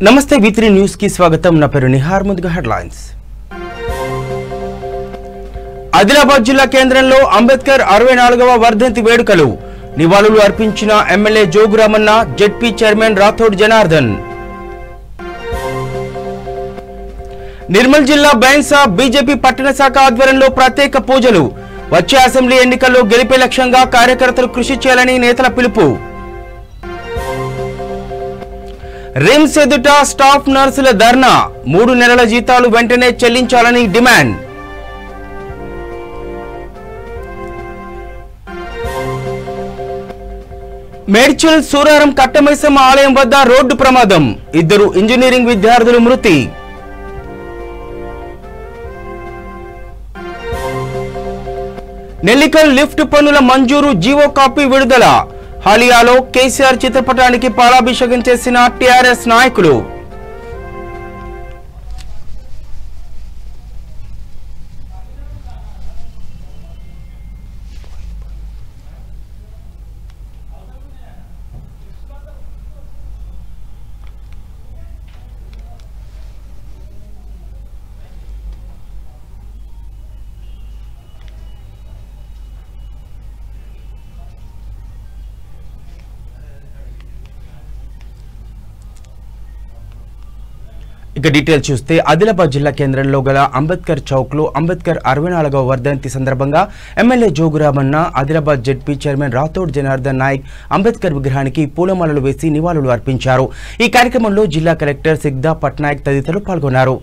నమస్తే V3 news కి స్వాగతం. నా పేరు నిహార్. ముందుగా హెడ్లైన్స్. ఆదిలాబాద్ జిల్లా కేంద్రంలో అంబేద్కర్ 64వ వర్ధంతి వేడుకలు. నివాళులు అర్పించిన MLA Jogu Ramanna, ZP chairman Rathod Janardhan. Nirmal జిల్లా బైన్సా బీజేపీ పట్టణ శాఖ ఆధ్వర్యంలో ప్రత్యేక పూజలు. వచ్చే అసెంబ్లీ ఎన్నికల్లో గెలిపే లక్ష్యంగా కార్యకర్తలు కృషి చేయాలని నేతల పిలుపు. రిమ్స్ ఎదుట స్టాఫ్ నర్సుల ధర్నా. 3 నెలల జీతాలు వెంటనే చెల్లించాలని డిమాండ్. మేడ్చల్ సూరారం కట్టమైసమ్మ ఆలయం వద్ద రోడ్డు ప్రమాదం. 2 ఇంజనీరింగ్ విద్యార్థులు మృతి. నెల్లికల్ లిఫ్ట్ పనుల మంజూరు జీవో కాపీ విడుదల. హాలియాలో కేసీఆర్ చిత్రపటానికి పాలాభిషేకం చేసిన టీఆర్ఎస్ నాయకులు. ఇక డీటెయిల్ చూస్తే ఆదిలాబాద్ జిల్లా కేంద్రంలో గల అంబేద్కర్ చౌక్ లో అంబేద్కర్ 64వ వర్ధంతి సందర్భంగా MLA Jogu Ramanna, Adilabad ZP chairman Rathod Janardhan Naik Ambedkar విగ్రహానికి పూలమాలలు వేసి నివాళులు అర్పించారు. ఈ కార్యక్రమంలో జిల్లా కలెక్టర్ సిగ్దా పట్నాయక్ తదితరులు పాల్గొన్నారు.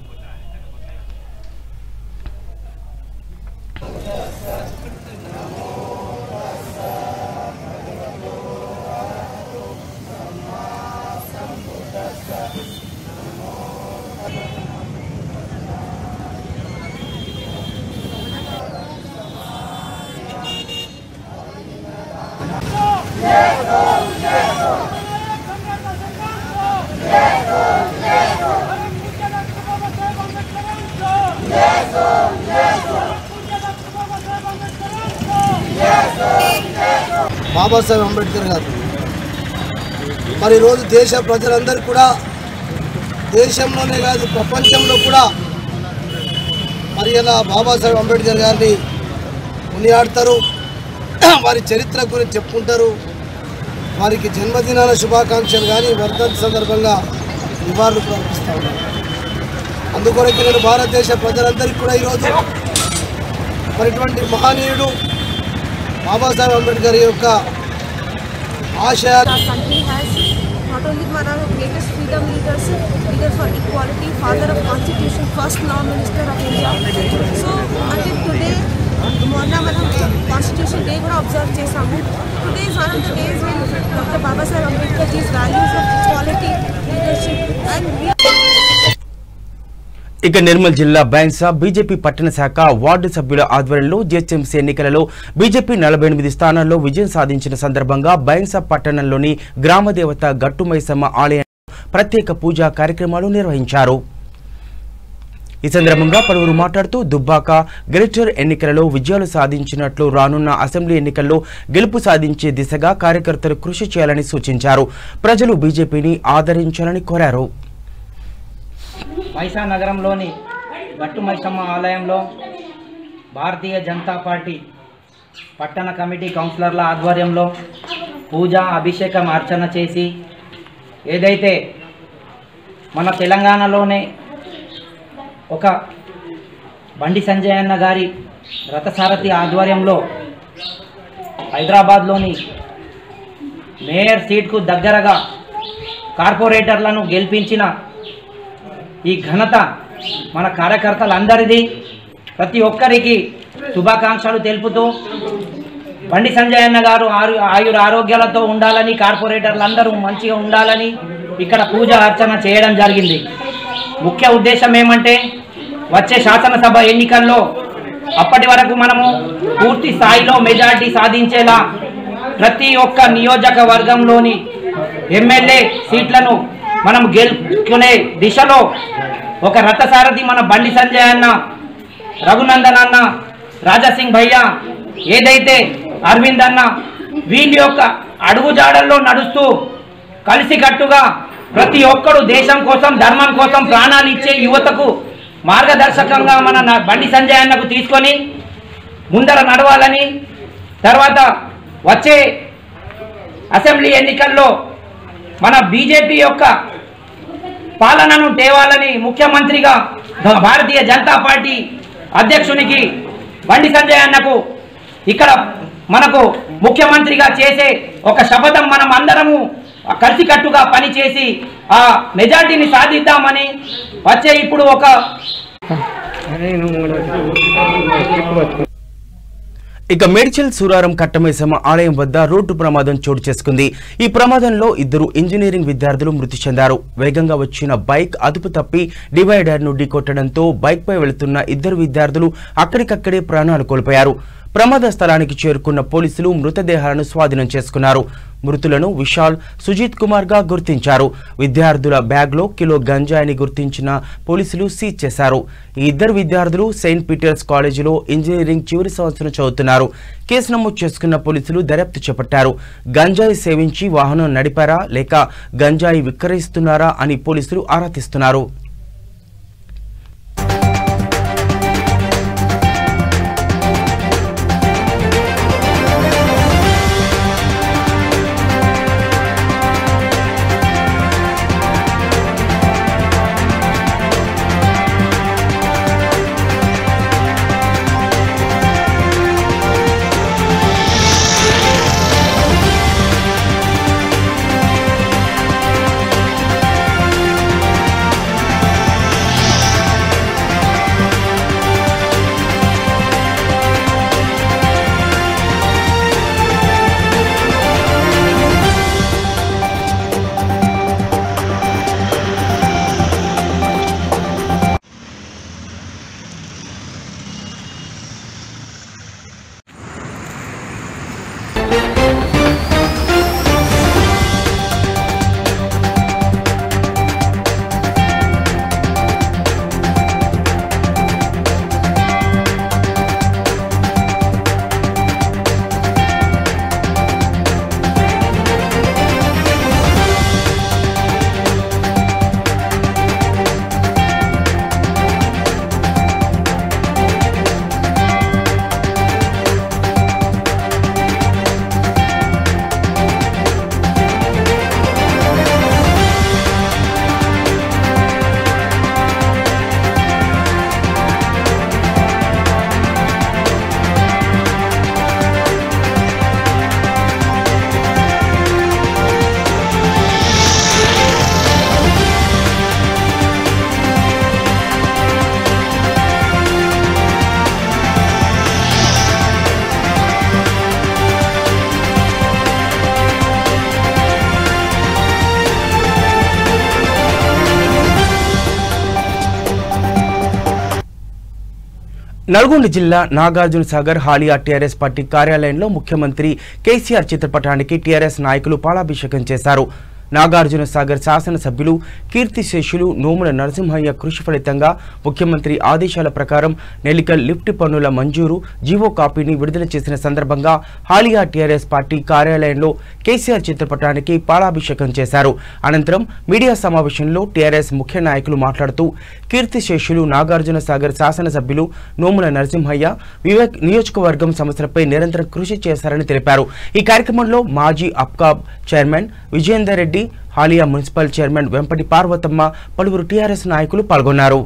బాబాసాహెబ్ అంబేద్కర్ గారు మరి రోజు దేశ ప్రజలందరూ కూడా, దేశంలోనే కాదు ప్రపంచంలో కూడా మరి ఇలా బాబాసాహెబ్ అంబేద్కర్ గారిని కొనియాడతారు. వారి చరిత్ర గురించి చెప్పుకుంటారు. వారికి జన్మదినాల శుభాకాంక్షలు కానీ వర్ధంతి సందర్భంగా నివాళులు అర్పిస్తూ ఉన్నారు. అందుకొరకు నేను భారతదేశ ప్రజలందరికీ కూడా ఈరోజు మరి ఇటువంటి మహనీయుడు బాబాసాహెబ్ అంబేద్కర్ యొక్క ఆశయాలు not only one of the greatest freedom leaders, leader for equality, father of constitution, first law minister of India. So until today, మొన్న మనం కాన్స్టిట్యూషన్ డే కూడా అబ్జర్వ్ చేసాము. Today is one of the days when doctor Babasaheb Ambedkar జీస్ values of equality, leadership and ఇక నిర్మల్ జిల్లా Bhainsa BJP పట్టణ శాఖ ward సభ్యుల ఆధ్వర్యంలో జీహెచ్ఎంసీ ఎన్నికలలో బీజేపీ 48 స్థానాల్లో విజయం సాధించిన సందర్భంగా బైన్సా పట్టణంలోని గ్రామదేవత గట్టుమైసమ్మ ఆలయంలో ప్రత్యేక పూజా కార్యక్రమాలు నిర్వహించారు. ఈ సందర్భంగా పలువురు మాట్లాడుతూ దుబ్బాక గ్రేటర్ ఎన్నికలలో విజయాలు సాధించినట్లు రానున్న అసెంబ్లీ ఎన్నికల్లో గెలుపు సాధించే దిశగా కార్యకర్తలు కృషి చేయాలని సూచించారు. ప్రజలు బీజేపీని ఆదరించాలని కోరారు. మైసా నగరంలోని గట్టు మైసమ్మ ఆలయంలో భారతీయ జనతా పార్టీ పట్టణ కమిటీ కౌన్సిలర్ల ఆధ్వర్యంలో పూజ, అభిషేకం, అర్చన చేసి ఏదైతే మన తెలంగాణలోనే ఒక బండి సంజయ్ అన్న గారి రథసారథి ఆధ్వర్యంలో హైదరాబాద్లోని మేయర్ సీట్కు దగ్గరగా కార్పొరేటర్లను గెలిపించిన ఈ ఘనత మన కార్యకర్తలందరిది. ప్రతి ఒక్కరికి శుభాకాంక్షలు తెలుపుతూ బండి సంజయ్ అన్న గారు ఆయుర ఆరోగ్యాలతో ఉండాలని, కార్పొరేటర్లందరూ మంచిగా ఉండాలని ఇక్కడ పూజ అర్చన చేయడం జరిగింది. ముఖ్య ఉద్దేశం ఏమంటే వచ్చే శాసనసభ ఎన్నికల్లో అప్పటి వరకు మనము పూర్తి స్థాయిలో మెజారిటీ సాధించేలా ప్రతి ఒక్క నియోజకవర్గంలోని ఎమ్మెల్యే సీట్లను మనం గెలుచుకునే దిశలో ఒక రథసారథి మన బండి సంజయ్ అన్న, రఘునందన్ అన్న, రాజాసింగ్ భయ్య, ఏదైతే అరవింద్ అన్న వీళ్ళ యొక్క అడుగుజాడల్లో నడుస్తూ కలిసికట్టుగా ప్రతి ఒక్కరు దేశం కోసం ధర్మం కోసం ప్రాణాలు ఇచ్చే యువతకు మార్గదర్శకంగా మన బండి సంజయ్ అన్నకు తీసుకొని ముందర నడవాలని, తర్వాత వచ్చే అసెంబ్లీ ఎన్నికల్లో మన బీజేపీ యొక్క పాలనను తేవాలని ముఖ్యమంత్రిగా భారతీయ జనతా పార్టీ అధ్యక్షునికి బండి సంజయ్ అన్నకు ఇక్కడ మనకు ముఖ్యమంత్రిగా చేసే ఒక శపథం మనం అందరము కలిసికట్టుగా పనిచేసి ఆ మెజార్టీని సాధిద్దామని వచ్చే ఇప్పుడు ఒక ఇక మేడ్చల్ సూరారం కట్టమైసమ్మ ఆలయం వద్ద రోడ్డు ప్రమాదం చోటు చేసుకుంది. ఈ ప్రమాదంలో 2 ఇంజనీరింగ్ విద్యార్థులు మృతి చెందారు. వేగంగా వచ్చిన బైక్ అదుపు తప్పి డివైడర్ ను ఢీకొట్టడంతో బైక్ పై వెళుతున్న 2 విద్యార్థులు అక్కడికక్కడే ప్రాణాలు కోల్పోయారు. ప్రమాద స్థలానికి చేరుకున్న పోలీసులు మృతదేహాలను స్వాధీనం చేసుకున్నారు. మృతులను విశాల్, సుజిత్ కుమార్ గా గుర్తించారు. విద్యార్థుల బ్యాగ్ లో కిలో గంజాయిని గుర్తించిన పోలీసులు సీజ్ చేశారు. ఈ 2 విద్యార్థులు సెయింట్ పీటర్స్ కాలేజీలో ఇంజనీరింగ్ చివరి సంవత్సరం చదువుతున్నారు. కేసు నమోదు చేసుకున్న పోలీసులు దర్యాప్తు చేపట్టారు. గంజాయి సేవించి వాహనం నడిపారా లేక గంజాయి విక్రయిస్తున్నారా అని పోలీసులు ఆరా తీస్తున్నారు. నల్గొండ జిల్లా నాగార్జున సాగర్ హాలియా టీఆర్ఎస్ పార్టీ కార్యాలయంలో ముఖ్యమంత్రి కేసీఆర్ చిత్రపటానికి టీఆర్ఎస్ నాయకులు పాలాభిషేకం చేశారు. నాగార్జున సాగర్ శాసనసభ్యులు కీర్తిశేషులు నోముల నరసింహయ్య కృషి ఫలితంగా ముఖ్యమంత్రి ఆదేశాల ప్రకారం నెల్లికల్ లిఫ్ట్ పన్నుల మంజూరు జీవో కాపీని విడుదల చేసిన సందర్భంగా హాలియా టీఆర్ఎస్ పార్టీ కార్యాలయంలో కేసీఆర్ చిత్రపటానికి పాలాభిషేకం చేశారు. అనంతరం మీడియా సమావేశంలో టీఆర్ఎస్ ముఖ్య నాయకులు మాట్లాడుతూ కీర్తిశేషులు నాగార్జున సాగర్ శాసనసభ్యులు నోముల నరసింహయ్య వివేక్ నియోజకవర్గం సమస్యలపై నిరంతరం కృషి చేశారని తెలిపారు. ఈ కార్యక్రమంలో మాజీ APCOB chairman Vijayender Reddy, Haliya municipal chairman Vempati Parvathamma, పలువురు టీఆర్ఎస్ నాయకులు పాల్గొన్నారు.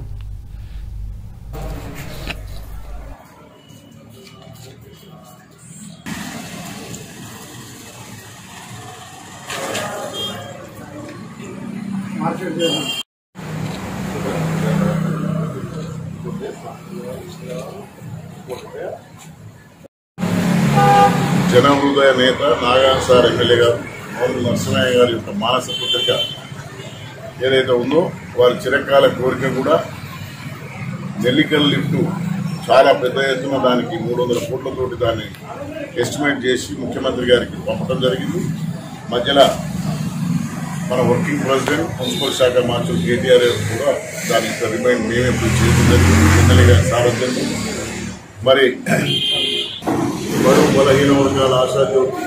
జనహృదయ నేత నాగార్జున సాగర్ ఎమ్మెల్యే గారు నోముల నరసింహయ్య గారి యొక్క మానస పుత్రిక ఏదైతే ఉందో వారి చిరకాల కోరిక కూడా నెల్లికల్ లిఫ్ట్ చాలా పెద్ద ఎత్తున దానికి 300 కోట్లతోటి దాన్ని ఎస్టిమేట్ చేసి ముఖ్యమంత్రి గారికి పంపడం జరిగింది. మధ్యలో మన వర్కింగ్ ప్రెసిడెంట్ మున్సిపల్ శాఖ మంత్రులు కేటీఆర్ కూడా దాని రిమైండ్ మేమే చేయడం జరిగింది ఎమ్మెల్యే గారి సారథ్యంలో. మరి బడుగు బలహీన వర్గాల ఆశాజ్యోతి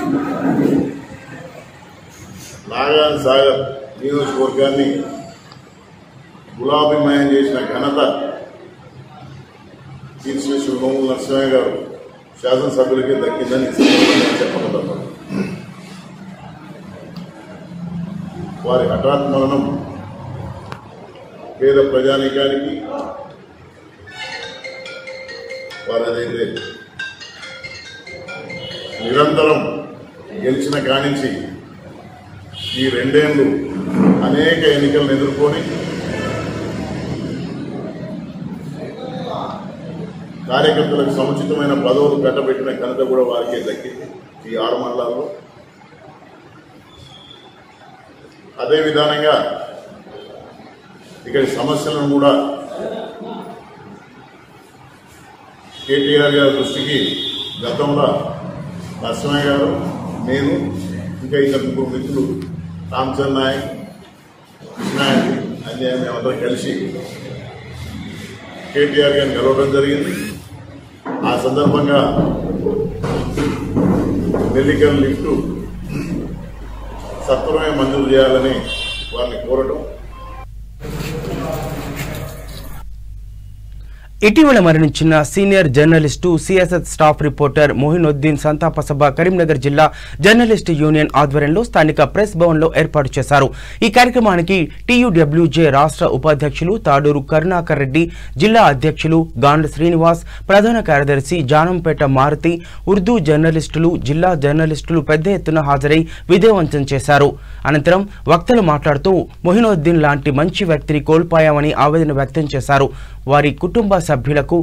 నాగార్జున సాగర్ నియోజకవర్గాన్ని గులాబీమయం చేసిన ఘనత కీర్తిశేషులు నోముల నరసింహయ్య గారు శాసనసభ్యులకే దక్కిందని చెప్పగలరు. వారి హఠాత్ మరణం పేద ప్రజానీకానికి వారదైతే నిరంతరం గెలిచిన కానించి ఈ 2 ఏళ్లు అనేక ఎన్నికలను ఎదుర్కొని కార్యకర్తలకు సముచితమైన పదవులు కట్టబెట్టిన ఘనత కూడా వారికే దక్కింది ఈ 6 మండలాల్లో. అదే విధానంగా ఇక్కడి సమస్యలను కూడా కేటీఆర్ గారి దృష్టికి గతంలో నరసింహయ్య గారు, నేను, ఇంకా ఇద్దరు 3 మిత్రులు రామచంద్ర నాయక్, కృష్ణాయక్ అన్యాయం మేమందరం కలిసి కేటీఆర్ గారిని కలవడం జరిగింది. ఆ సందర్భంగా నెల్లికల్ లిఫ్ట్ సత్వరమే మంజూరు చేయాలని వారిని కోరడం. ఇటీవల మరణించిన senior journalist CSS staff reporter Mohinuddin సంతాప సభ కరీంనగర్ జిల్లా జర్నలిస్టు యూనియన్ ఆధ్వర్యంలో స్థానిక ప్రెస్ భవన్లో ఏర్పాటు చేశారు. ఈ కార్యక్రమానికి టీయూడబ్ల్యూజే రాష్ట్ర ఉపాధ్యక్షులు తాడూరు కరుణాకర్ రెడ్డి, జిల్లా అధ్యక్షులు గాండ్ల శ్రీనివాస్, ప్రధాన కార్యదర్శి జానంపేట మారుతి, ఉర్దూ జర్నలిస్టులు, జిల్లా జర్నలిస్టులు పెద్ద ఎత్తున హాజరై విజయవంతం చేశారు. అనంతరం వక్తలు మాట్లాడుతూ మొహినుద్దీన్ లాంటి మంచి వ్యక్తిని కోల్పోయామని ఆవేదన వ్యక్తం చేశారు. వారి కుటుంబ సభ్యులకు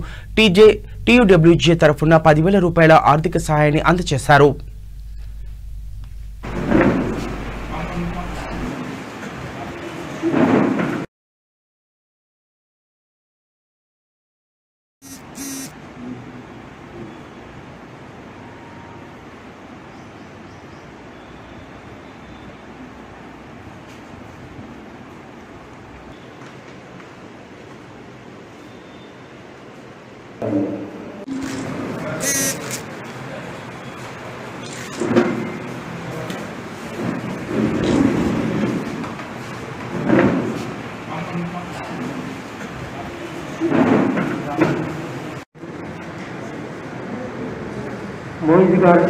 టీయూడబ్ల్యూజే తరఫున 10,000 రూపాయల ఆర్థిక సహాయాన్ని అందజేశారు. మోయిజ్ గారు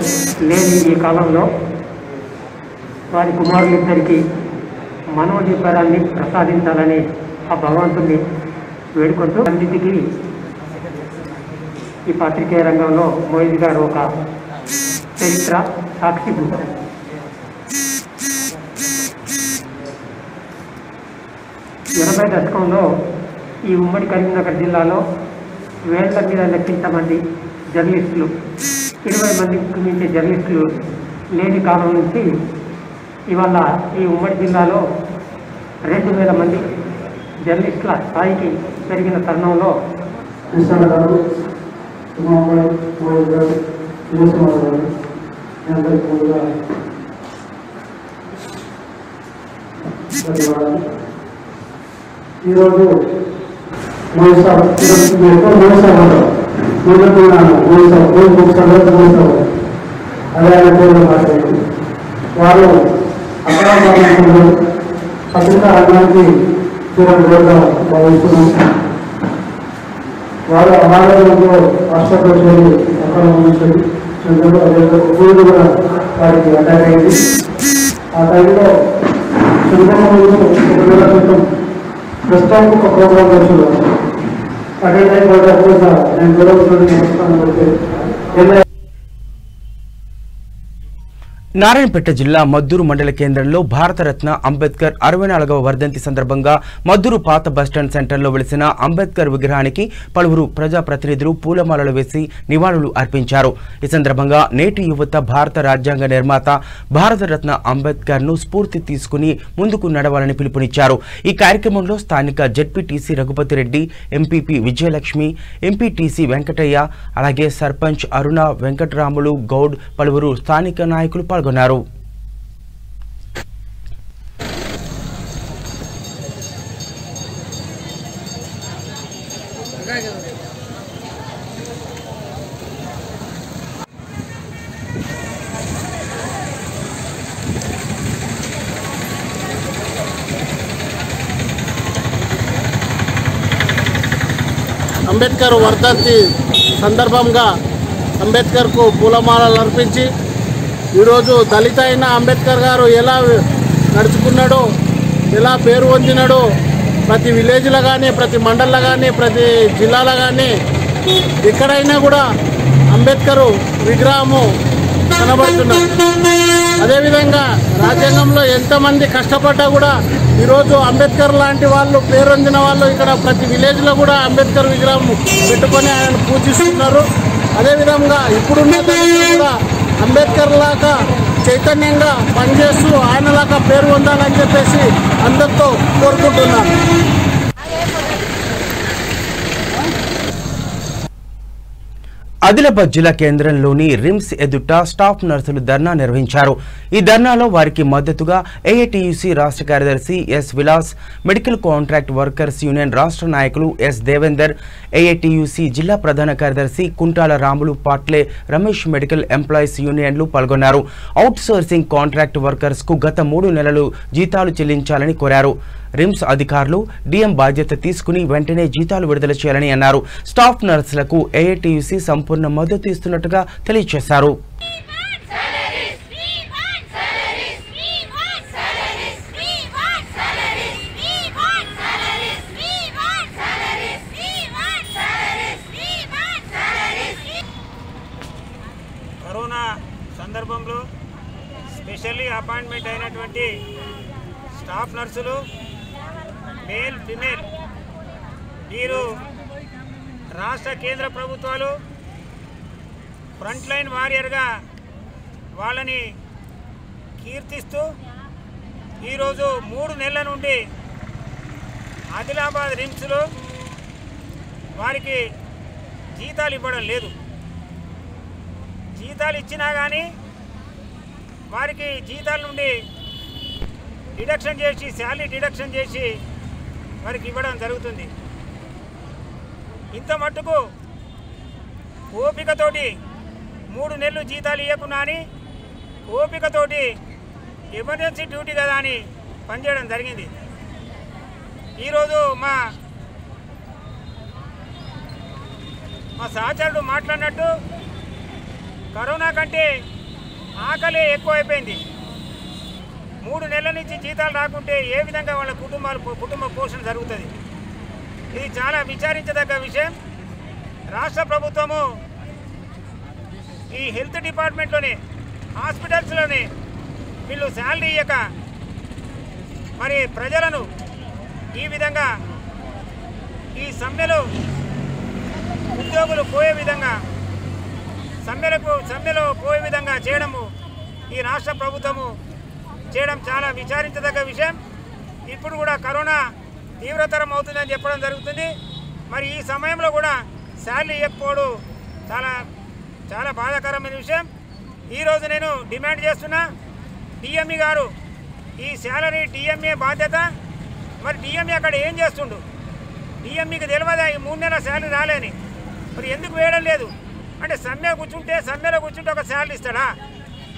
లేని ఈ కాలంలో వారి కుమారులిద్దరికీ మనోజీవరాన్ని ప్రసాదించాలని ఆ భగవంతుని వేడుకుంటూ అన్నిటికీ ఈ పాత్రికేయ రంగంలో మోయిజ్ గారు ఒక చరిత్ర సాక్షిభూతం. ఎనభై దశకంలో ఈ ఉమ్మడి కరీంనగర్ జిల్లాలో వేల మీద లెక్కించమంది జర్నలిస్టులు, 20 మందికి మించే జర్నలిస్టులు లేని కాలం నుంచి ఇవాళ ఈ ఉమ్మడి జిల్లాలో 2,000 మంది జర్నలిస్టుల స్థాయికి పెరిగిన తరుణంలో ఈరోజు వారు అక్కడ పత్రికా రంగానికి భావిస్తున్నాం. వారు అనారోగ్యంలో హాస్పిటల్ చేరి అక్కడ ఉంచారు. కోవిడ్ కూడా వారికి అటాక్ అయింది. ఆ టైంలో చంద్రబాబు 1 నెల క్రితం ప్రస్తుతానికి ఒక ప్రోగ్రాం వచ్చారు. అటెండ్ అయిపోతే నేను గొడవ నారాయణపేట జిల్లా మద్దూరు మండల కేంద్రంలో భారతరత్న అంబేద్కర్ 64వ వర్ధంతి సందర్భంగా మద్దూరు పాత బస్టాండ్ సెంటర్లో వెలిసిన అంబేద్కర్ విగ్రహానికి పలువురు ప్రజాప్రతినిధులు పూలమాలలు వేసి నివాళులు అర్పించారు. ఈ సందర్భంగా నేటి యువత భారత రాజ్యాంగ నిర్మాత భారతరత్న అంబేద్కర్ ను స్ఫూర్తి తీసుకుని ముందుకు నడవాలని పిలుపునిచ్చారు. ఈ కార్యక్రమంలో స్థానిక ZPTC Raghupathi Reddy, MPP Vijayalakshmi, MPTC Venkataiah, అలాగే సర్పంచ్ అరుణ వెంకటరాములు గౌడ్, పలువురు స్థానిక నాయకులు పాల్గొన్నారు. అంబేద్కర్ వర్ధంతి సందర్భంగా అంబేద్కర్కు పూలమాలలు అర్పించి ఈరోజు దళిత అయిన అంబేద్కర్ గారు ఎలా నడుచుకున్నాడో, ఎలా పేరు పొందినాడో ప్రతి విలేజ్లో కానీ, ప్రతి మండల్లో కానీ, ప్రతి జిల్లాలో కానీ ఎక్కడైనా కూడా అంబేద్కర్ విగ్రహము కనబడుతున్నారు. అదేవిధంగా రాజ్యాంగంలో ఎంతమంది కష్టపడ్డా కూడా ఈరోజు అంబేద్కర్ లాంటి వాళ్ళు, పేరొందిన వాళ్ళు ఇక్కడ ప్రతి విలేజ్లో కూడా అంబేద్కర్ విగ్రహం పెట్టుకొని ఆయన పూజిస్తున్నారు. అదేవిధంగా ఇప్పుడున్న కూడా అంబేద్కర్ లాగా చైతన్యంగా పనిచేస్తూ ఆయనలాగా పేరు పొందాలని చెప్పేసి అందరితో కోరుకుంటున్నాను. ఆదిలాబాద్ జిల్లా కేంద్రంలోని రిమ్స్ ఎదుట స్టాఫ్ నర్సులు ధర్నా నిర్వహించారు. ఈ ధర్నాలో వారికి మద్దతుగా ఏఐటీయూసీ రాష్ట్ర కార్యదర్శి S Vilas, medical contract workers union రాష్ట్ర నాయకులు ఎస్ దేవేందర్, ఏఐటీయూసీ జిల్లా ప్రధాన కార్యదర్శి కుంటాల రాములు, పాట్లే రమేష్ మెడికల్ ఎంప్లాయీస్ యూనియన్లు పాల్గొన్నారు. అవుట్ సోర్సింగ్ కాంట్రాక్ట్ వర్కర్స్ కు గత 3 నెలలు జీతాలు చెల్లించాలని కోరారు. రిమ్స్ అధికారులు డిఎం బాధ్యత తీసుకుని వెంటనే జీతాలు విడుదల చేయాలని అన్నారు. స్టాఫ్ నర్సులకు ఏఐటీయూసీ సంపూర్ణ మద్దతు ఇస్తున్నట్టుగా తెలియజేశారు. కరోనా సందర్భంలో స్పెషల్లీ అపాయింట్మెంట్ అయినటువంటి స్టాఫ్ నర్సులు, మేల్ ఫిమేల్, వీరు రాష్ట్ర కేంద్ర ప్రభుత్వాలు ఫ్రంట్ లైన్ వారియర్గా వాళ్ళని కీర్తిస్తూ ఈరోజు 3 నెలల నుండి ఆదిలాబాద్ రిమ్స్లో వారికి జీతాలు ఇవ్వడం లేదు. జీతాలు ఇచ్చినా కానీ వారికి జీతాల నుండి డిడక్షన్ చేసి, శాలరీ డిడక్షన్ చేసి వారికి ఇవ్వడం జరుగుతుంది. ఇంత మట్టుకు ఓపికతోటి 3 నెలలు జీతాలు ఇవ్వకున్నా అని ఓపికతోటి ఎమర్జెన్సీ డ్యూటీ కదా అని పనిచేయడం జరిగింది. ఈరోజు మా సహచరుడు మాట్లాడినట్టు కరోనా కంటే ఆకలి ఎక్కువైపోయింది. 3 నెలల నుంచి జీతాలు రాకుంటే ఏ విధంగా వాళ్ళ కుటుంబ పోషణ జరుగుతుంది? ఇది చాలా విచారించదగ్గ విషయం. రాష్ట్ర ప్రభుత్వము ఈ హెల్త్ డిపార్ట్మెంట్లోనే, హాస్పిటల్స్లోనే వీళ్ళు శాలరీ ఇవ్వక మరి ప్రజలను ఈ విధంగా ఈ సమ్మెలో ఉద్యోగులు పోయే విధంగా, సమ్మెలో పోయే విధంగా చేయడము ఈ రాష్ట్ర ప్రభుత్వము చేయడం చాలా విచారించదగ్గ విషయం. ఇప్పుడు కూడా కరోనా తీవ్రతరం అవుతుందని చెప్పడం జరుగుతుంది. మరి ఈ సమయంలో కూడా శాలరీ ఇవ్వకపోవడం చాలా బాధాకరమైన విషయం. ఈరోజు నేను డిమాండ్ చేస్తున్నా, డిఎంఈ గారు ఈ శాలరీ డిఎంఏ బాధ్యత. మరి డిఎంఏ అక్కడ ఏం చేస్తుండు? డిఎంఈకి తెలియదా ఈ 3 నెలల శాలరీ రాలేని? మరి ఎందుకు వేయడం లేదు? అంటే సమ్మెలో కూర్చుంటే ఒక శాలరీ ఇస్తాడా?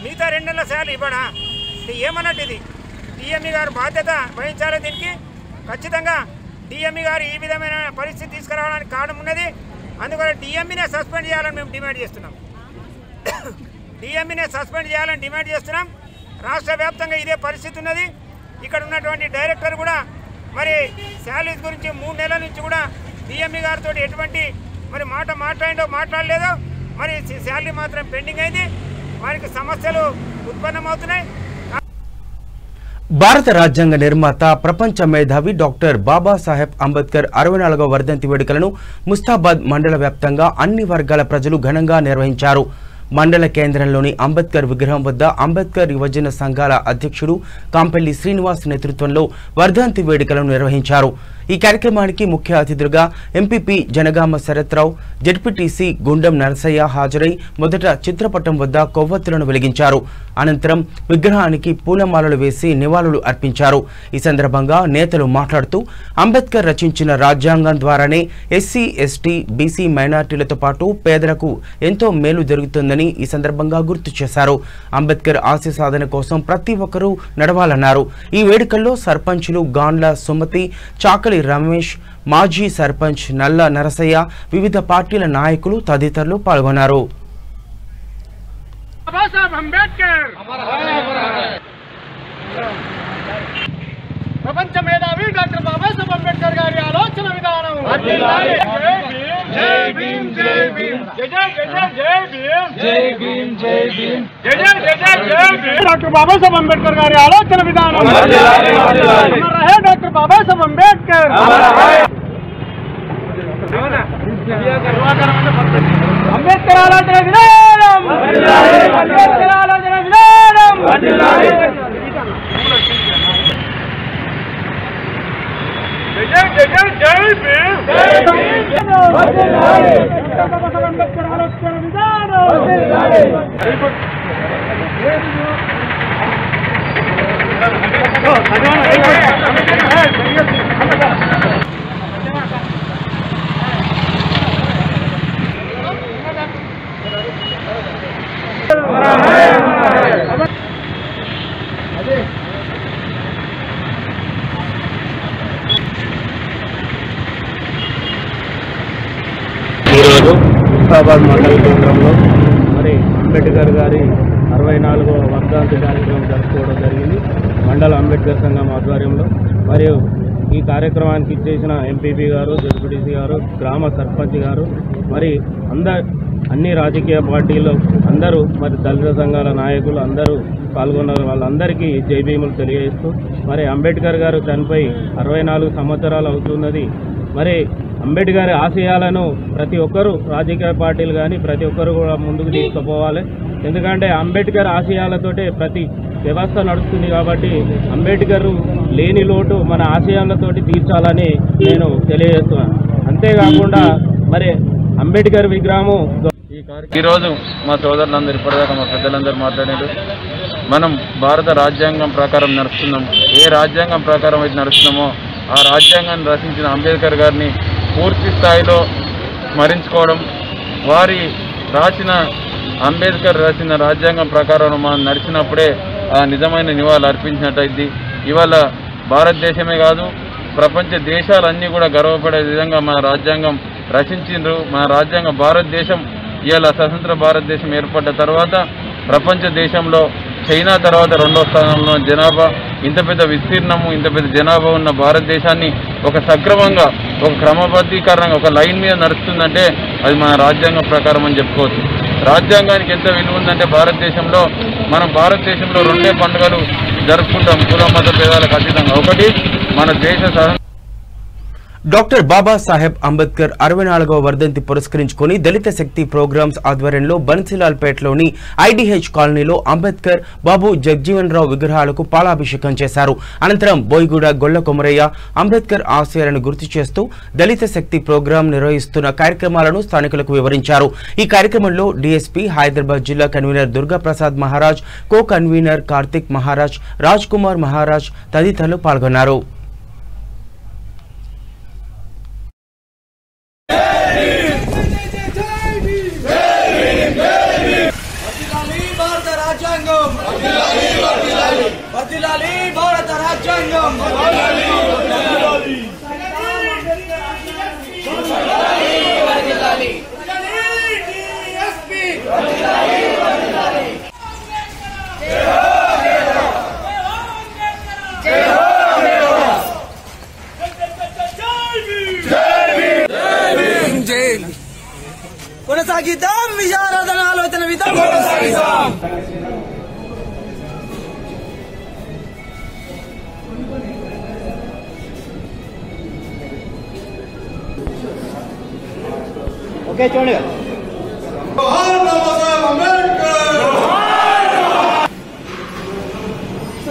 మిగతా 2 నెలల శాలరీ ఇవ్వడా? ఏమన్నట్టు ఇది? డిఎంఈ గారు బాధ్యత వహించాలి. దీనికి ఖచ్చితంగా డిఎంఈ గారు ఈ విధమైన పరిస్థితి తీసుకురావడానికి కారణం ఉన్నది. అందుకని డిఎంఈనే సస్పెండ్ చేయాలని మేము డిమాండ్ చేస్తున్నాం. డిఎంఈనే సస్పెండ్ చేయాలని డిమాండ్ చేస్తున్నాం. రాష్ట్ర వ్యాప్తంగా ఇదే పరిస్థితి ఉన్నది. ఇక్కడ ఉన్నటువంటి డైరెక్టర్ కూడా మరి శాలరీస్ గురించి 3 నెలల నుంచి కూడా డిఎంఈ గారితో ఎటువంటి మరి మాట్లాడలేదో, మరి శాలరీ మాత్రం పెండింగ్ అయింది. వారికి సమస్యలు ఉత్పన్నమవుతున్నాయి. భారత రాజ్యాంగ నిర్మాత, ప్రపంచ మేధావి డాక్టర్ బాబాసాహెబ్ అంబేద్కర్ 64వ వర్ధంతి వేడుకలను ముస్తాబాద్ మండల వ్యాప్తంగా అన్ని వర్గాల ప్రజలు ఘనంగా నిర్వహించారు. మండల కేంద్రంలోని అంబేద్కర్ విగ్రహం వద్ద అంబేద్కర్ యువజన సంఘాల అధ్యక్షుడు కాంపల్లి శ్రీనివాస్ నేతృత్వంలో వర్ధంతి వేడుకలను నిర్వహించారు. ఈ కార్యక్రమానికి ముఖ్య అతిథులుగా ఎంపీపీ జనగామ శరత్రావు, జెడ్పీటీసీ గుండం నరసయ్య హాజరై మొదట చిత్రపటం వద్ద కొవ్వొత్తులను వెలిగించారు. అనంతరం విగ్రహానికి పూలమాలలు వేసి నివాళులు అర్పించారు. ఈ సందర్భంగా నేతలు మాట్లాడుతూ అంబేద్కర్ రచించిన రాజ్యాంగం ద్వారానే ఎస్సీ, ఎస్టీ, బీసీ మైనార్టీలతో పాటు పేదలకు ఎంతో మేలు జరుగుతుందని ఈ సందర్భంగా గుర్తు చేశారు. అంబేద్కర్ ఆశయ సాధన కోసం ప్రతి ఒక్కరూ నడవాలన్నారు. ఈ వేడుకల్లో సర్పంచులు గాండ్ల సుమతి, చాకలి రమేష్, మాజీ సర్పంచ్ నల్ల నరసయ్య, వివిధ పార్టీల నాయకులు తదితరులు పాల్గొన్నారు. ప్రపంచ మేధావి డాక్టర్ బాబాసాహెబ్ అంబేద్కర్ గారి ఆలోచన విధానం. డాక్టర్ బాబాసాహెబ్ అంబేద్కర్ గారి ఆలోచన విధానం. డాక్టర్ బాబాసాహెబ్ అంబేద్కర్. అంబేద్కర్ ఆలోచన విధానం. అంబేద్కర్ ఆలోచన విధానం. జై జై జై జై భీమ్. జై భీమ్. అంబేద్కర్ ఆలోచన విధానం. ఈరోజు హుస్నాబాద్ మండల కేంద్రంలో మరి అంబేద్కర్ గారి 64వ వర్ధంతి కార్యక్రమం జరుపుకోవడం జరిగింది మండల అంబేద్కర్ సంఘం ఆధ్వర్యంలో. మరియు ఈ కార్యక్రమానికి ఇచ్చేసిన ఎంపీపీ గారు, జడ్పీటీసీ గారు, గ్రామ సర్పంచ్ గారు, మరి అన్ని రాజకీయ పార్టీలు అందరూ, మరి దళిత సంఘాల నాయకులు అందరూ పాల్గొన్నారు. వాళ్ళందరికీ జై భీములు తెలియజేస్తూ, మరి అంబేద్కర్ గారు చనిపోయి 64 సంవత్సరాలు అవుతున్నది. మరి అంబేద్కర్ ఆశయాలను ప్రతి ఒక్కరూ, రాజకీయ పార్టీలు కానీ ప్రతి ఒక్కరు కూడా ముందుకు తీసుకుపోవాలి. ఎందుకంటే అంబేద్కర్ ఆశయాలతోటే ప్రతి వ్యవస్థ నడుస్తుంది. కాబట్టి అంబేద్కర్ లేని లోటు మన ఆశయాలతోటి తీర్చాలని నేను తెలియజేస్తున్నాను. అంతేకాకుండా మరి అంబేద్కర్ విగ్రహము ఈరోజు మా సోదరులందరూ ఇప్పటిదాకా మా పెద్దలందరూ మాట్లాడారు. మనం భారత రాజ్యాంగం ప్రకారం నడుస్తున్నాం. ఏ రాజ్యాంగం ప్రకారం అయితే నడుస్తున్నామో ఆ రాజ్యాంగాన్ని రచించిన అంబేద్కర్ గారిని పూర్తి స్థాయిలో స్మరించుకోవడం, వారి అంబేద్కర్ రాసిన రాజ్యాంగం ప్రకారం మనం నడిచినప్పుడే ఆ నిజమైన నివాళులు అర్పించినట్టయింది. ఇవాళ భారతదేశమే కాదు, ప్రపంచ దేశాలన్నీ కూడా గర్వపడే విధంగా మన రాజ్యాంగం రచించిండ్రు. మన రాజ్యాంగం భారతదేశం ఇవాళ స్వతంత్ర భారతదేశం ఏర్పడ్డ తర్వాత ప్రపంచ దేశంలో చైనా తర్వాత 2వ స్థానంలో జనాభా, ఇంత పెద్ద విస్తీర్ణము, ఇంత పెద్ద జనాభా ఉన్న భారతదేశాన్ని ఒక సక్రమంగా, ఒక క్రమబద్ధీకరణంగా, ఒక లైన్ మీద నడుస్తుందంటే అది మన రాజ్యాంగం ప్రకారం అని చెప్పుకోవచ్చు. రాజ్యాంగానికి ఎంత విలువ ఉందంటే మనం భారతదేశంలో 2 పండుగలు జరుపుకుంటాం కుల మత భేదాలకు అతీతంగా. ఒకటి మన దేశ డాక్టర్ బాబాసాహెబ్ అంబేద్కర్ 64వ వర్ధంతి పురస్కరించుకుని దళిత శక్తి ప్రోగ్రామ్స్ ఆధ్వర్యంలో బన్సీలాల్పేటలోని ఐడిహెచ్ కాలనీలో అంబేద్కర్, బాబు జగజీవన్ రావు విగ్రహాలకు పాలాభిషేకం చేశారు. అనంతరం బోయిగూడ గొల్ల కొమరయ్య అంబేద్కర్ ఆశయాలను గుర్తు చేస్తూ దళిత శక్తి ప్రోగ్రాం నిర్వహిస్తున్న కార్యక్రమాలను స్థానికులకు వివరించారు. ఈ కార్యక్రమంలో డీఎస్పీ, హైదరాబాద్ జిల్లా convener Durgaprasad Maharaj, co convener Karthik Maharaj, Raj Kumar Maharaj తదితరులు పాల్గొన్నారు. కొనసాగిద్దాం విచారాధన ఆలోచన విధానం కొనసాగిద్దాం. ఓకే చూడండి.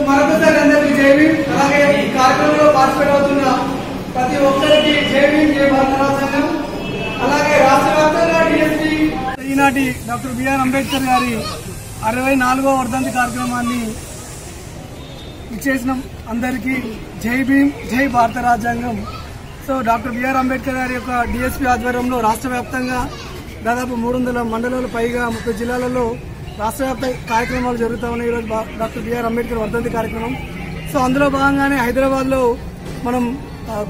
మరొకసారి అందరికీ జై భీమ్. అలాగే ఈ కార్యక్రమంలో పార్టిసిపేట్ అవుతున్న ప్రతి ఒక్కరికి జై భీమ్, జై భారత రాజ్యాంగం. అలాగే రాష్ట్ర వ్యాప్తంగా డిఎస్పీ ఈనాటి డాక్టర్ బిఆర్ అంబేద్కర్ గారి 64వ వర్ధంతి కార్యక్రమాన్ని ఇచ్చేసినాం. అందరికీ జై భీమ్, జై భారత రాజ్యాంగం. సో డాక్టర్ బిఆర్ అంబేద్కర్ గారి యొక్క డిఎస్పీ ఆధ్వర్యంలో రాష్ట్ర వ్యాప్తంగా దాదాపు 300 మండలాలు పైగా 30 జిల్లాలలో రాష్ట్ర వ్యాప్త కార్యక్రమాలు జరుగుతూ ఉన్నాయి. ఈరోజు డాక్టర్ బిఆర్ అంబేద్కర్ వర్ధంతి కార్యక్రమం. సో అందులో భాగంగానే హైదరాబాద్లో మనం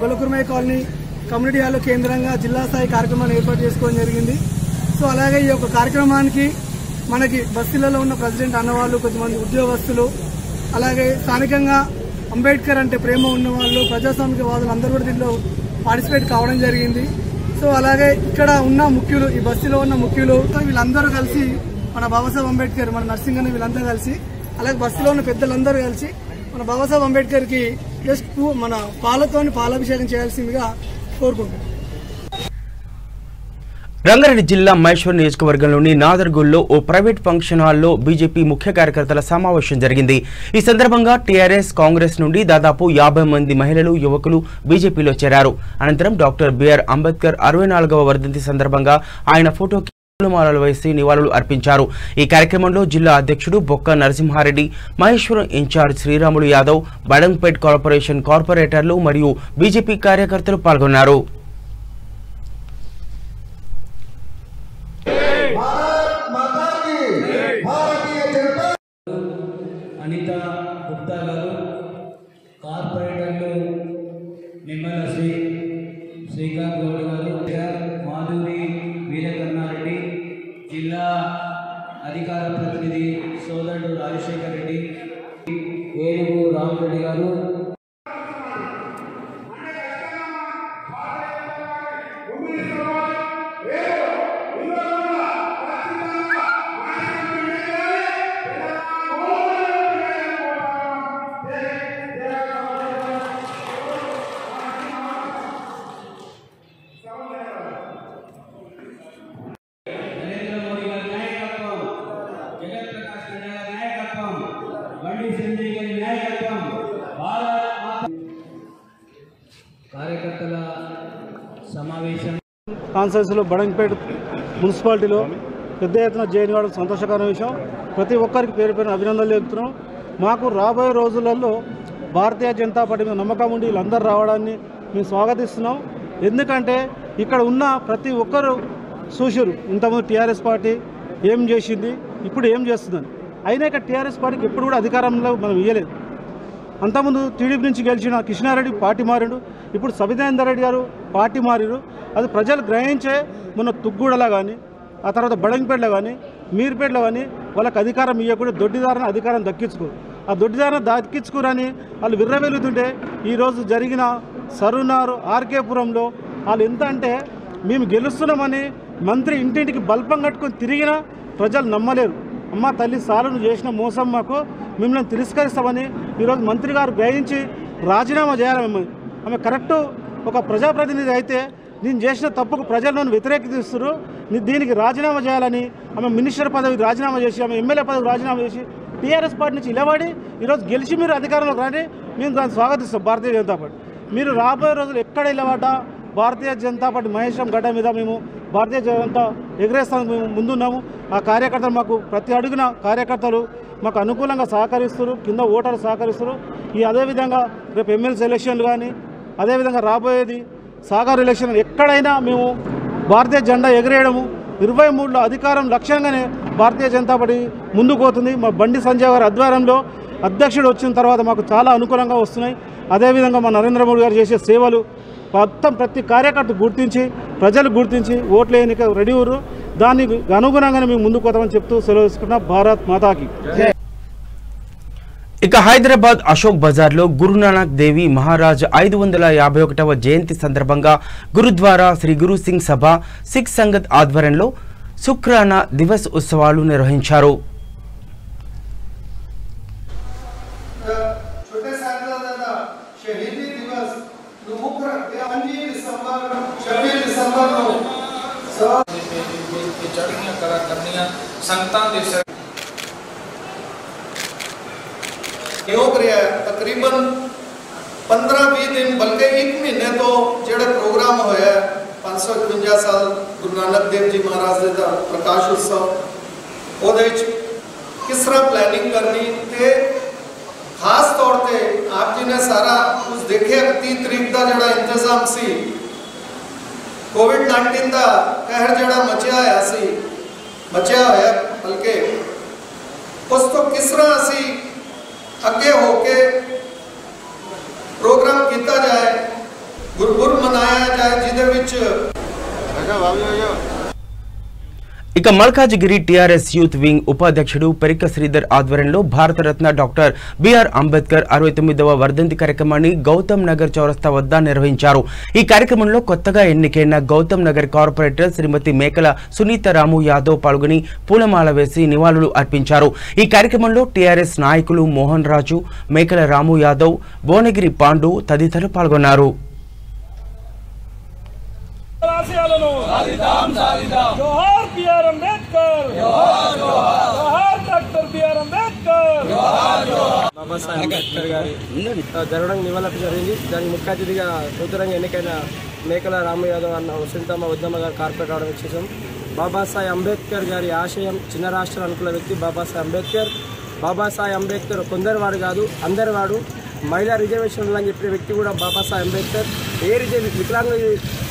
గొల్లకుర్మయ్య కాలనీ, కమ్యూనిటీ హాల్ కేంద్రంగా జిల్లా స్థాయి కార్యక్రమాన్ని ఏర్పాటు చేసుకోవడం జరిగింది. సో అలాగే ఈ యొక్క కార్యక్రమానికి మనకి బస్తీలలో ఉన్న ప్రెసిడెంట్ అన్నవాళ్ళు, కొంతమంది ఉద్యోగస్తులు, అలాగే స్థానికంగా అంబేద్కర్ అంటే ప్రేమ ఉన్నవాళ్ళు, ప్రజాస్వామికవాదులు అందరూ కూడా దీంట్లో పార్టిసిపేట్ కావడం జరిగింది. సో అలాగే ఇక్కడ ఉన్న ముఖ్యులు, ఈ బస్తీలో ఉన్న ముఖ్యులు వీళ్ళందరూ కలిసి మన బాబాసాహెబ్ అంబేద్కర్, మన నర్సింగ్ వీళ్ళంతా కలిసి, అలాగే బస్తీలో ఉన్న పెద్దలందరూ కలిసి మన బాబాసాహెబ్ అంబేద్కర్ కి జస్ట్ మన పాలాభిషేకం చేయాల్సిందిగా కోరుకుంటున్నాం. రంగారెడ్డి జిల్లా మహేశ్వర్ నియోజకవర్గంలోని నాదర్గూల్లో ఓ ప్రైవేట్ ఫంక్షన్ హాల్లో బీజేపీ ముఖ్య కార్యకర్తల సమావేశం జరిగింది. ఈ సందర్భంగా టీఆర్ఎస్, కాంగ్రెస్ నుండి దాదాపు 50 మంది మహిళలు, యువకులు బీజేపీలో చేరారు. అనంతరం డాక్టర్ బిఆర్ అంబేద్కర్ 64వ వర్ధంతి సందర్భంగా ఆయన ఫోటోకి పూలమాలలు వేసి నివాళులు అర్పించారు. ఈ కార్యక్రమంలో జిల్లా అధ్యక్షుడు బొక్క నరసింహారెడ్డి, మహేశ్వరం ఇన్ఛార్జ్ శ్రీరాములు యాదవ్, బడంగ్పేట్ కార్పొరేషన్ కార్పొరేటర్లు మరియు బీజేపీ కార్యకర్తలు పాల్గొన్నారు. అనిత గుప్తా గారు, కార్పొరేటర్లు నిమ్మల శ్రీకాంత్ గౌడ్ గారు, మాధురి వీరకర్ణారెడ్డి, జిల్లా అధికార ప్రతినిధి సోదరుడు రాజశేఖర్ రెడ్డి, ఏనుగు రామరెడ్డి గారు, కార్యకర్తల సమావేశం కాన్సెన్స్లో బడంగ్పేట్ మున్సిపాలిటీలో పెద్ద ఎత్తున జైన్ కావడం సంతోషకరమైన విషయం. ప్రతి ఒక్కరికి పేరు పేరున అభినందనలు చెబుతున్నాం. మాకు రాబోయే రోజులలో భారతీయ జనతా పార్టీ మీద నమ్మకం ఉండి వీళ్ళందరూ రావడాన్ని మేము స్వాగతిస్తున్నాం. ఎందుకంటే ఇక్కడ ఉన్న ప్రతి ఒక్కరు చూసారు ఇంతకుముందు టీఆర్ఎస్ పార్టీ ఏం చేసింది, ఇప్పుడు ఏం చేస్తుందని. అయినా ఇక్కడ టీఆర్ఎస్ పార్టీకి ఎప్పుడు కూడా అధికారంలో మనం ఇవ్వలేదు. అంతకుముందు టీడీపీ నుంచి గెలిచిన కృష్ణారెడ్డి పార్టీ మారాడు, ఇప్పుడు సబితానందర్ రెడ్డి గారు పార్టీ మారారు. అది ప్రజలు గ్రహించే మొన్న తుగ్గూడలో కానీ, ఆ తర్వాత బడంగ్పేటలో కానీ, మీర్పేటలో కానీ వాళ్ళకి అధికారం ఇవ్వకుండా దొడ్డిదారిన అధికారం దక్కించుకోరు. ఆ దొడ్డిదారిన దక్కించుకోరని వాళ్ళు విర్రవెలుగుతుంటే ఈరోజు జరిగిన సరునారు ఆర్కేపురంలో వాళ్ళు ఎంత అంటే మేము గెలుస్తున్నామని మంత్రి ఇంటింటికి బల్పం కట్టుకొని తిరిగినా ప్రజలు నమ్మలేరు. అమ్మ తల్లి సార్లు చేసిన మోసం మాకు, మిమ్మల్ని తిరస్కరిస్తామని ఈరోజు మంత్రి గారు గ్రహించి రాజీనామా చేయాలి. ఆమె కరెక్టు ఒక ప్రజాప్రతినిధి అయితే నేను చేసిన తప్పుకు ప్రజలు నన్ను వ్యతిరేకిస్తున్నారు, దీనికి రాజీనామా చేయాలని ఆమె మినిస్టర్ పదవికి రాజీనామా చేసి, ఆమె ఎమ్మెల్యే పదవికి రాజీనామా చేసి టీఆర్ఎస్ పార్టీ నుంచి నిలబడి ఈరోజు గెలిచి మీరు అధికారంలోకి రాని మేము దాన్ని స్వాగతిస్తాం. భారతీయ జనతా పార్టీ మీరు రాబోయే రోజులు ఎక్కడ నిలబడ్డా భారతీయ జనతా పార్టీ మహేశ్వరం గడ్డ మీద మేము భారతీయ జనతా ఎగరేస్తానికి మేము ముందున్నాము. ఆ కార్యకర్తలు మాకు ప్రతి అడుగున కార్యకర్తలు మాకు అనుకూలంగా సహకరిస్తారు, కింద ఓటర్లు సహకరిస్తారు. అదేవిధంగా రేపు ఎమ్మెల్సీ ఎలక్షన్లు కానీ, అదేవిధంగా రాబోయేది సాగర్ ఎలక్షన్, ఎక్కడైనా మేము భారతీయ జెండా ఎగరేయడము 23లో అధికారం లక్ష్యంగానే భారతీయ జనతా పార్టీ ముందుకు పోతుంది. మా బండి సంజయ్ గారి ఆధ్వర్యంలో అధ్యక్షుడు వచ్చిన తర్వాత మాకు చాలా అనుకూలంగా వస్తున్నాయి. అదేవిధంగా మా నరేంద్ర మోడీ గారు చేసే సేవలు మొత్తం ప్రతి కార్యకర్త గుర్తించి, ప్రజలు గుర్తించి ఓట్లు వేయడానికి రెడీ ఉన్నారు. దానికి అనుగుణంగానే మేము ముందుకు పోతామని చెప్తూ సెలవు తీసుకుంటున్నా. భారత్ మాతాకి. ఇక హైదరాబాద్ అశోక్ బజార్లో గురునానక్ దేవి మహారాజ్ 551వ జయంతి సందర్భంగా గురుద్వారా శ్రీ గురు సింగ్ సభ సిక్ సంగత్ ఆధ్వర్యంలో శుక్రానా దివస్ ఉత్సవాలు నిర్వహించారు. योग रहा तकरीबन 15-20 दिन बल्कि 1 महीने तो जो प्रोग्राम होया 551 साल गुरु नानक देव जी महाराज का प्रकाश उत्सव किस तरह प्लानिंग करनी ते खास तौर पे आप जी ने सारा कुछ देखे 30 तरीक का जो इंतजाम सी कोविड-19 का कहर जो मचिया होया बल्कि उस तो किस तरह असी अगे होके प्रोग्राम किया जाए, गुरपुरब मनाया जाए, ఇక మల్కాజిగిరి టీఆర్ఎస్ యూత్ వింగ్ ఉపాధ్యక్షుడు పెరిక శ్రీధర్ ఆధ్వర్యంలో భారతరత్న డాక్టర్ బిఆర్ అంబేద్కర్ 69వ వర్ధంతి కార్యక్రమాన్ని గౌతమ్ నగర్ చౌరస్తా వద్ద నిర్వహించారు. ఈ కార్యక్రమంలో కొత్తగా ఎన్నికైన గౌతమ్ నగర్ కార్పొరేటర్ శ్రీమతి మేకల సునీత రాము యాదవ్ పాల్గొని పూలమాల వేసి నివాళులు అర్పించారు. ఈ కార్యక్రమంలో టీఆర్ఎస్ నాయకులు మోహన్ రాజు, మేకల రాము యాదవ్, భువనగిరి పాండు తదితరులు పాల్గొన్నారు. जोहार बीआर अंबेडकर, जोहार डॉक्टर बीआर अंबेडकर, బాబా సాహెబ్ అంబేద్కర్ గారి జరగడం నివాళులు జరిగింది. దానికి ముఖ్య అతిథిగా నూతనంగా ఎన్నికైన మేకల రాము యాదవ్ అన్న వసంతమ్మ ఉద్దమ్మ గారు కార్పొరేట్ రావడం విశేషం. బాబాసాహెబ్ అంబేద్కర్ గారి ఆశయం చిన్న రాష్ట్రాలు అనుకున్న వ్యక్తి బాబాసాహెబ్ అంబేద్కర్. బాబాసాహెబ్ అంబేద్కర్ కొందరు వాడు కాదు, అందరి వాడు. మహిళా రిజర్వేషన్ అని చెప్పిన వ్యక్తి కూడా బాబాసాహెబ్ అంబేద్కర్. వికలాంగుల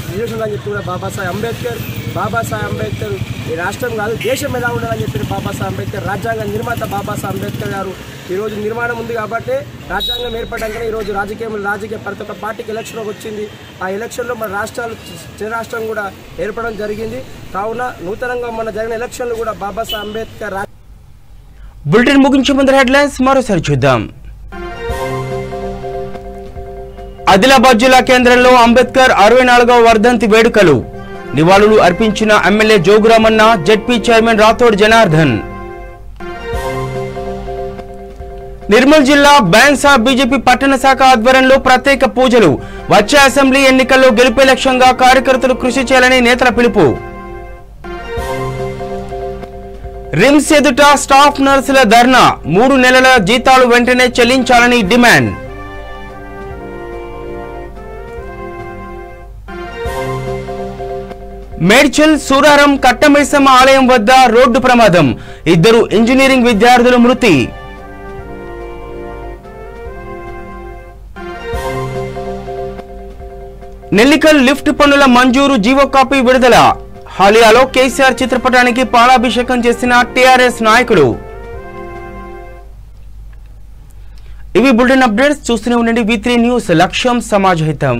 రిజర్వేషన్ అని చెప్పి కూడా బాబాసాహెబ్ అంబేద్కర్. బాబాసాహెబ్ అంబేద్కర్ ఈ రాష్ట్రం కాదు దేశం ఎలా ఉండాలని చెప్పిన బాబాసాహెబ్ అంబేద్కర్. రాజ్యాంగ నిర్మాత బాబాసాహెబ్ అంబేద్కర్ గారు. ఈరోజు నిర్మాణం ఉంది కాబట్టి రాజ్యాంగం ఏర్పడగానే ఈరోజు రాజకీయ ప్రతి ఒక్క పార్టీకి ఎలక్షన్లోకి వచ్చింది. ఆ ఎలక్షన్లో మన చిన్న రాష్ట్రం కూడా ఏర్పడడం జరిగింది. కావున నూతనంగా మన జరిగిన ఎలక్షన్లు కూడా బాబాసాహెబ్ అంబేద్కర్. బులెటిన్ ముగించే ముందు హెడ్లైన్స్ మరోసారి చూద్దాం. ఆదిలాబాద్ జిల్లా కేంద్రంలో అంబేద్కర్ 64వ వర్ధంతి వేడుకలు. నివాళులు అర్పించిన MLA Jogu Ramanna, ZP chairman Rathod Janardhan. Nirmal జిల్లా బైన్సా బీజేపీ పట్టణ శాఖ ఆధ్వర్యంలో ప్రత్యేక పూజలు. వచ్చే అసెంబ్లీ ఎన్నికల్లో గెలిపే లక్ష్యంగా కార్యకర్తలు కృషి చేయాలని నేతల పిలుపు. రిమ్స్ ఎదుట స్టాఫ్ నర్సుల ధర్నా. 3 నెలల జీతాలు వెంటనే చెల్లించాలని డిమాండ్. మేడ్చల్ సూరారం కట్టమైసమ్మ ఆలయం వద్ద రోడ్డు ప్రమాదం. 2 ఇంజనీరింగ్ విద్యార్థులు మృతి. నెల్లికల్ లిఫ్ట్ పనుల మంజూరు జీవో కాపీ విడుదల. హాలియాలో కేసీఆర్ చిత్రపటానికి పాలాభిషేకం చేసిన టీఆర్ఎస్ నాయకులు. ఇవి బులెటిన్ అప్డేట్స్. చూస్తూనే ఉండండి V3 న్యూస్. లక్ష్యం సమాజహితం.